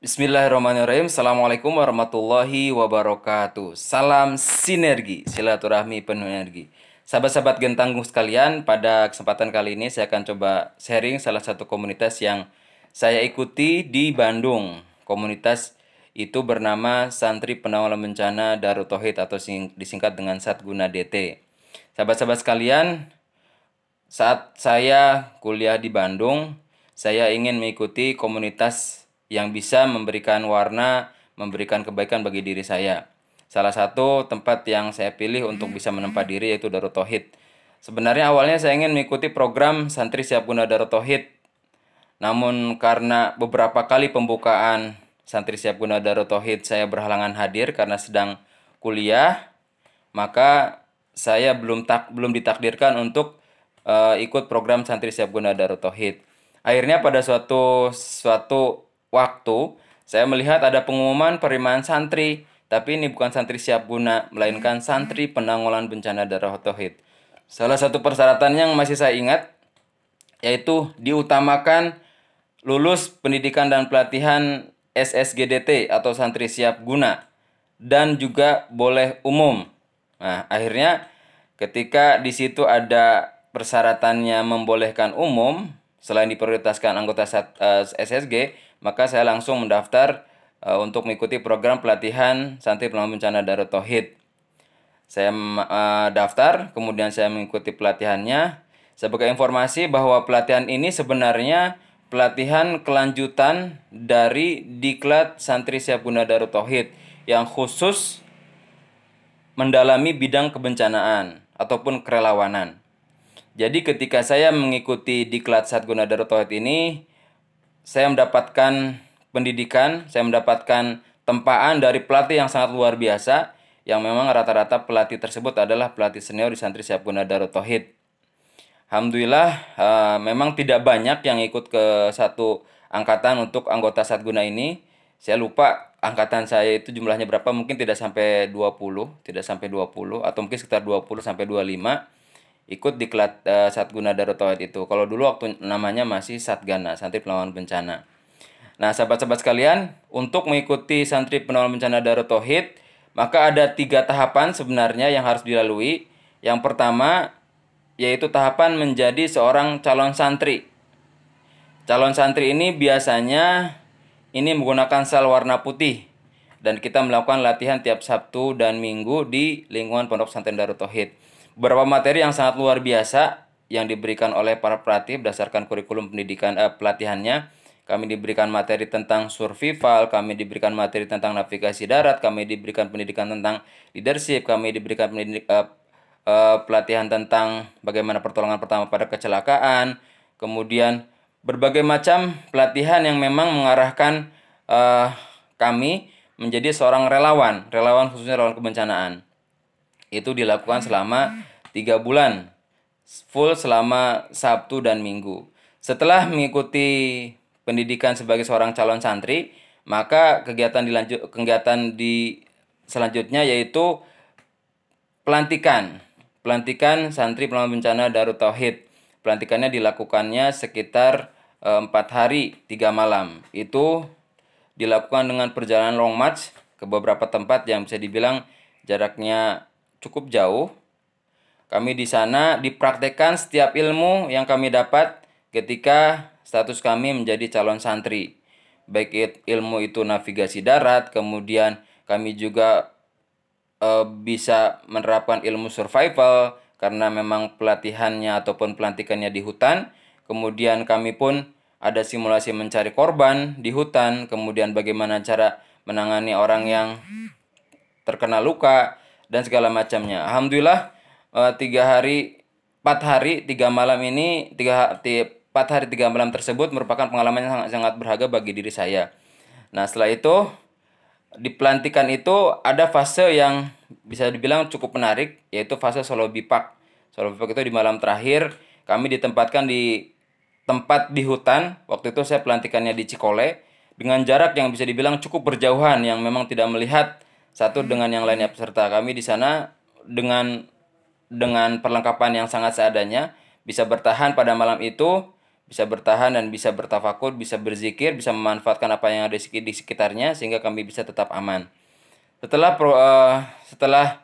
Bismillahirrahmanirrahim. Assalamualaikum warahmatullahi wabarakatuh. Salam sinergi, silaturahmi penuh energi. Sahabat-sahabat Gentanggung sekalian, pada kesempatan kali ini saya akan coba sharing salah satu komunitas yang saya ikuti di Bandung. Komunitas itu bernama Santri Penanggulangan Bencana Darut Tauhid atau disingkat dengan Satguna DT. Sahabat-sahabat sekalian, saat saya kuliah di Bandung, saya ingin mengikuti komunitas yang bisa memberikan warna, memberikan kebaikan bagi diri saya. Salah satu tempat yang saya pilih untuk bisa menempa diri yaitu Darut Tauhid. Sebenarnya awalnya saya ingin mengikuti program Santri Siap Guna Darut Tauhid. Namun karena beberapa kali pembukaan Santri Siap Guna Darut Tauhid saya berhalangan hadir karena sedang kuliah, maka saya belum ditakdirkan untuk ikut program Santri Siap Guna Darut Tauhid. Akhirnya pada suatu waktu saya melihat ada pengumuman penerimaan santri, tapi ini bukan santri siap guna, melainkan santri penanggulangan bencana Darut Tauhid. Salah satu persyaratan yang masih saya ingat yaitu diutamakan lulus pendidikan dan pelatihan SSGDT atau santri siap guna dan juga boleh umum. Nah, akhirnya ketika di situ ada persyaratannya membolehkan umum, selain diprioritaskan anggota SSG, maka saya langsung mendaftar untuk mengikuti program pelatihan Santri Penanggulangan Bencana Darut Tauhid. Saya daftar, kemudian saya mengikuti pelatihannya. Sebagai informasi bahwa pelatihan ini sebenarnya pelatihan kelanjutan dari Diklat Santri Siap Guna Darut Tauhid yang khusus mendalami bidang kebencanaan ataupun kerelawanan. Jadi ketika saya mengikuti Diklat Satguna Darut Tauhid ini, saya mendapatkan pendidikan, saya mendapatkan tempaan dari pelatih yang sangat luar biasa, yang memang rata-rata pelatih tersebut adalah pelatih senior di Santri Siap Guna Darut Tauhid. Alhamdulillah, memang tidak banyak yang ikut ke satu angkatan untuk anggota Satguna ini. Saya lupa angkatan saya itu jumlahnya berapa, mungkin tidak sampai 20, atau mungkin sekitar 20 sampai 25 ikut di Satguna Darut Tauhid itu. Kalau dulu waktu namanya masih Satgana, Santri Penanggulangan Bencana. Nah, sahabat-sahabat sekalian, untuk mengikuti Santri Penanggulangan Bencana Darut Tauhid, maka ada 3 tahapan sebenarnya yang harus dilalui. Yang pertama, yaitu tahapan menjadi seorang calon santri. Calon santri ini biasanya menggunakan sal warna putih. Dan kita melakukan latihan tiap Sabtu dan Minggu di lingkungan Pondok Pesantren Darut Tauhid. Beberapa materi yang sangat luar biasa yang diberikan oleh para pelatih berdasarkan kurikulum pendidikan pelatihannya. Kami diberikan materi tentang survival, kami diberikan materi tentang navigasi darat, kami diberikan pendidikan tentang leadership, kami diberikan pelatihan tentang bagaimana pertolongan pertama pada kecelakaan, kemudian berbagai macam pelatihan yang memang mengarahkan kami menjadi seorang relawan khususnya relawan kebencanaan. Itu dilakukan selama 3 bulan, full selama Sabtu dan Minggu. Setelah mengikuti pendidikan sebagai seorang calon santri, maka kegiatan selanjutnya yaitu pelantikan Santri Penanggulangan Bencana Darut Tauhid. Pelantikannya dilakukannya sekitar 4 hari 3 malam. Itu dilakukan dengan perjalanan long march ke beberapa tempat yang bisa dibilang jaraknya cukup jauh. Kami di sana dipraktekkan setiap ilmu yang kami dapat ketika status kami menjadi calon santri. Baik ilmu itu navigasi darat, kemudian kami juga bisa menerapkan ilmu survival karena memang pelatihannya ataupun pelantikannya di hutan. Kemudian kami pun ada simulasi mencari korban di hutan, kemudian bagaimana cara menangani orang yang terkena luka dan segala macamnya. Alhamdulillah 4 hari 3 malam ini 4 hari 3 malam tersebut merupakan pengalaman yang sangat berharga bagi diri saya. Nah, setelah itu di pelantikan itu ada fase yang bisa dibilang cukup menarik, yaitu fase Solo Bipak. Solo Bipak itu di malam terakhir kami ditempatkan di tempat di hutan. Waktu itu saya pelantikannya di Cikole dengan jarak yang bisa dibilang cukup berjauhan, yang memang tidak melihat satu dengan yang lainnya peserta. Kami di sana dengan perlengkapan yang sangat seadanya bisa bertahan pada malam itu, bisa bertahan dan bisa bertafakur, bisa berzikir, bisa memanfaatkan apa yang ada di sekitarnya sehingga kami bisa tetap aman. Setelah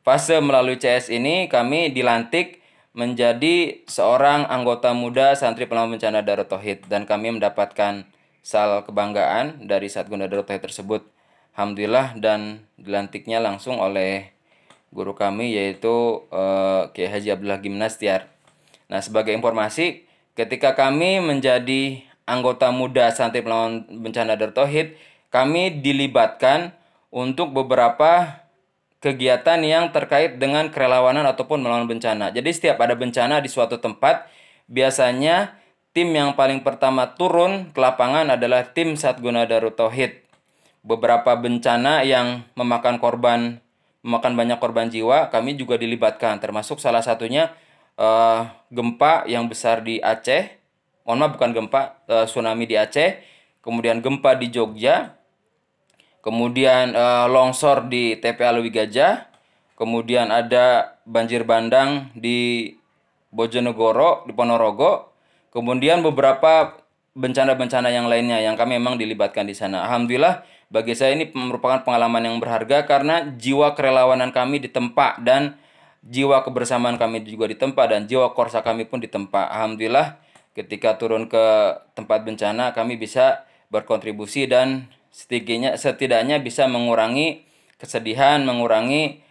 fase melalui CS ini, kami dilantik menjadi seorang anggota muda Santri Pelanggan Bencana Darut Tauhid dan kami mendapatkan sal kebanggaan dari Satguna Darut Tauhid tersebut. Alhamdulillah, dan dilantiknya langsung oleh guru kami yaitu Kiai Haji Abdullah Gimnastiar. Nah, sebagai informasi, ketika kami menjadi anggota muda Santri Pelanggan Bencana Darut Tauhid, kami dilibatkan untuk beberapa kegiatan yang terkait dengan kerelawanan ataupun melawan bencana. Jadi setiap ada bencana di suatu tempat, biasanya tim yang paling pertama turun ke lapangan adalah tim Satguna Darut Tauhid. Beberapa bencana yang memakan banyak korban jiwa, kami juga dilibatkan. Termasuk salah satunya gempa yang besar di Aceh. Mohon maaf, bukan gempa, tsunami di Aceh. Kemudian gempa di Jogja. Kemudian longsor di TPA Lewi Gajah. Kemudian ada banjir bandang di Bojonegoro, di Ponorogo. Kemudian beberapa bencana-bencana yang lainnya yang kami memang dilibatkan di sana. Alhamdulillah, bagi saya ini merupakan pengalaman yang berharga karena jiwa kerelawanan kami ditempa dan jiwa kebersamaan kami juga ditempa dan jiwa korsa kami pun ditempa. Alhamdulillah, ketika turun ke tempat bencana kami bisa berkontribusi dan setidaknya bisa mengurangi kesedihan, mengurangi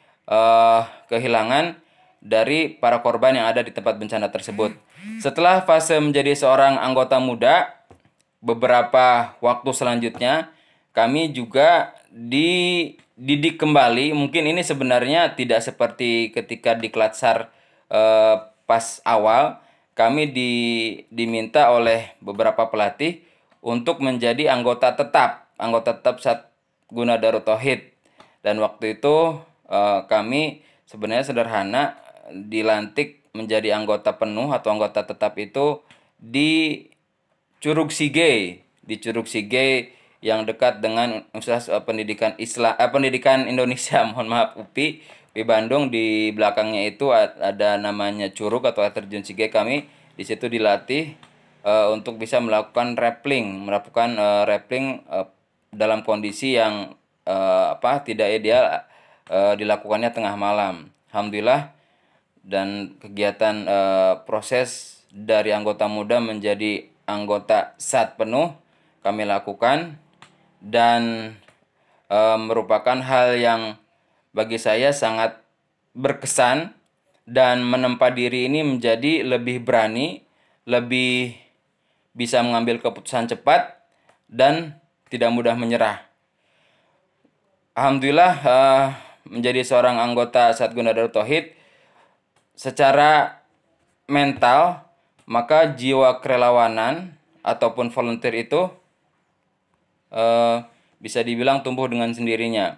kehilangan dari para korban yang ada di tempat bencana tersebut. Setelah fase menjadi seorang anggota muda, beberapa waktu selanjutnya kami juga dididik kembali. Mungkin ini sebenarnya tidak seperti ketika di Klatsar pas awal. Kami diminta oleh beberapa pelatih untuk menjadi anggota tetap Satguna Darut Tauhid. Dan waktu itu kami sebenarnya sederhana, dilantik menjadi anggota penuh atau anggota tetap itu di Curug Sige, yang dekat dengan Universitas Pendidikan Indonesia, mohon maaf, UPI di Bandung. Di belakangnya itu ada namanya Curug atau air terjun Sige. Kami di situ dilatih untuk bisa melakukan rappling dalam kondisi yang tidak ideal, dilakukannya tengah malam. Alhamdulillah, dan kegiatan proses dari anggota muda menjadi anggota SAT penuh kami lakukan, dan merupakan hal yang bagi saya sangat berkesan dan menempa diri ini menjadi lebih berani, lebih bisa mengambil keputusan cepat dan tidak mudah menyerah. Alhamdulillah, menjadi seorang anggota Satguna Darut Tauhid secara mental, maka jiwa kerelawanan ataupun volunteer itu bisa dibilang tumbuh dengan sendirinya.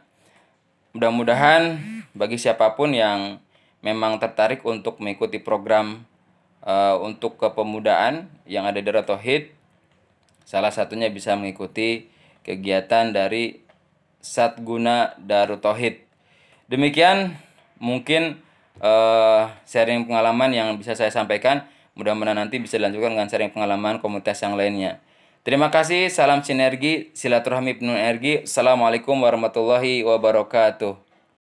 Mudah-mudahan bagi siapapun yang memang tertarik untuk mengikuti program untuk kepemudaan yang ada di Darut Tauhid, salah satunya bisa mengikuti kegiatan dari Satguna Darut Tauhid. Demikian mungkin sharing pengalaman yang bisa saya sampaikan. Mudah-mudahan nanti bisa dilanjutkan dengan sharing pengalaman komunitas yang lainnya. Terima kasih, salam sinergi, silaturahmi penuh energi. Assalamualaikum warahmatullahi wabarakatuh.